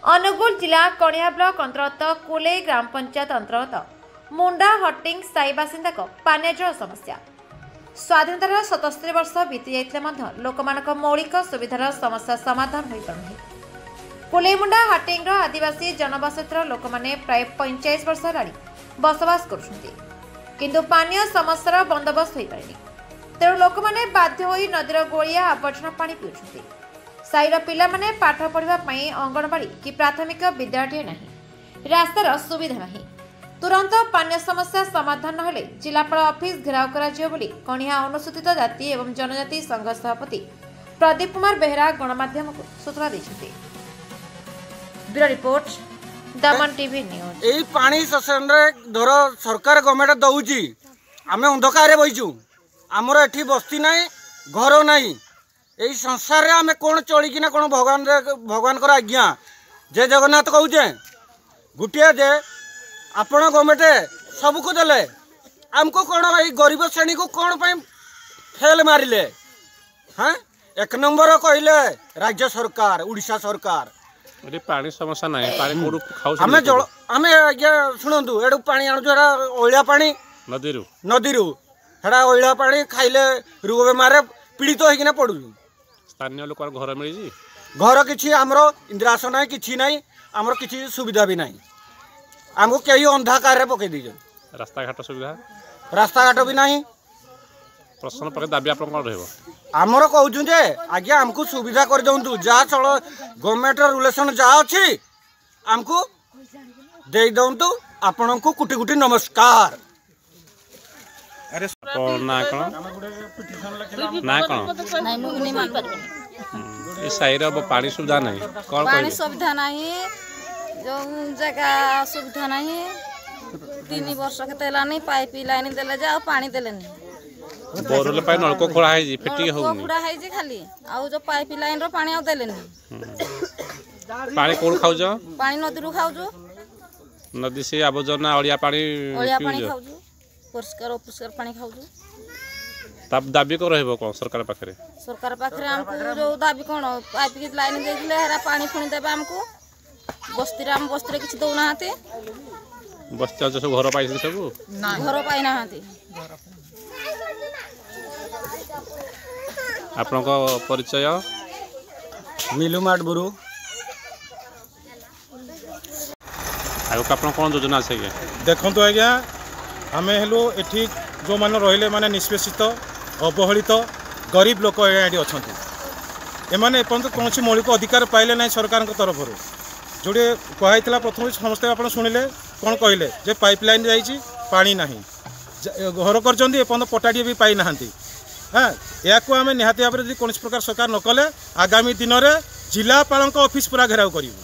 अनुगुल जिला कणिया ब्लॉक अंतर्गत कुले ग्राम पंचायत अंतर्गत मुंडा हटिंग साई बासिंदा पानीय जल समस्या स्वाधीनतार 77 वर्ष बीती जाइए लोक मौलिक सुविधार समस्या समाधान हो पारु कुलेमुंडा हटिंग आदिवासी जनबसत लोक मैंने प्राय 45 वर्ष हेलाणी बसवास करुंच पानीय समस्यार बंदोबस्त हो पारे तेणु लोक मैंने बाध्य हो नदीर गोलिया आवर्जना पानी पिउछंती साईर पिला माने पाठ पढ़ापी अंगनवाड़ी कि प्राथमिक विद्यालय नहीं रास्तार सुविधा नहीं तुरंत पानीय समस्या समाधान न हेले जिलापाल ऑफिस घेराव करा बोली कणिया अनुसूचित जाति एवं जनजाति संघ सभापति प्रदीप कुमार बेहरा गणमाध्यम को सूचना देते। ब्यूरो रिपोर्ट दमन टीवी न्यूज। एई पानी सेशन रे धर सरकार गवर्नमेंट दउची आमे अंधकार बइचू हमर एठी बस्ती नाही घर नाही एई संसार रे आमे कोन चली किना कोन भगवान कर आज्ञा जय जगन्नाथ कहूचे गुटिया जे आपण गवर्नमेंट सब को देले हमको कोन एई गरीब श्रेणी को कोन पई फेल मारिले हां एक नंबर कहले राज्य सरकार उड़ीसा सरकार एडी पानी समस्या नाही पानी कोडू खाउ हमें जल हमें आज्ञा सुनंतु एडू पानी आनु जरा ओइला पानी नदीरु हेडा ओइला पानी खाइले रोग बेमार पीड़ित होइकिना पडू स्थानीय लोक घर मिली घर किछि हमरो इंदिरास नाही किछि नाही हमरो किछि सुविधा भी नाही हमको कई अंधाकार रे पके दीजो रास्ता घाट भी नाही प्रश्न पर दाबी आपन कोन रहबो हमरो कहउछु जे आज्ञा हमको सुविधा कर दउंतु जा चल गवर्नमेंट रिलेशन जा अछि हमको दे दउंतु आपन को कुटी कुटी नमस्कार। अरे ना ये साइड पानी सुविधा नहीं कौन पानी सुविधा नहीं जो जगह सुविधा नहीं 3 वर्ष के नहीं पाइप लाइन देले जा पानी देले नहीं बोरले पानी नलको खोड़ा है जी फिटिंग होउनी खोड़ा है जी खाली आ जो पाइप लाइन रो पानी आ देले नहीं पानी कोन खाउ जो पानी नदी रो खाउ जो नदी से आबोजना ओलिया पानी खाउ जो परिष्कार पानी खाउ जो तब दाबी को रहबो कोन सरकार पाखरे हमको जो दाबी कोन पाइप की लाइन दे दिले हेरा पानी फुनी देबा हमको बस्ती रे किछ दउ नाहाते बस्ती जो सब घर पाइ सब घर पाइ नाहाते आपन को परिचय मिलू माट बुरु आगो आपन कोन योजना छै देखंतु आज्ञा आमे हेलो एठी जो मान रहिले माने निष्पेषित अवहेलित गरीब लोक एडी अछंती एमाने एपंत कोनसी मौलिक अधिकार पाइले नै सरकार तरफ जोड़े कहला प्रथम समस्त आप शुणिले कौन कहले जे पाइपलाइन जाइए पानी नहीं घर कर पटाटी भी पाई ना हाँ या आम निहाती भाव में कौन प्रकार सरकार न कले आगामी दिन में जिलापाल ऑफिस पूरा घेराव करूँ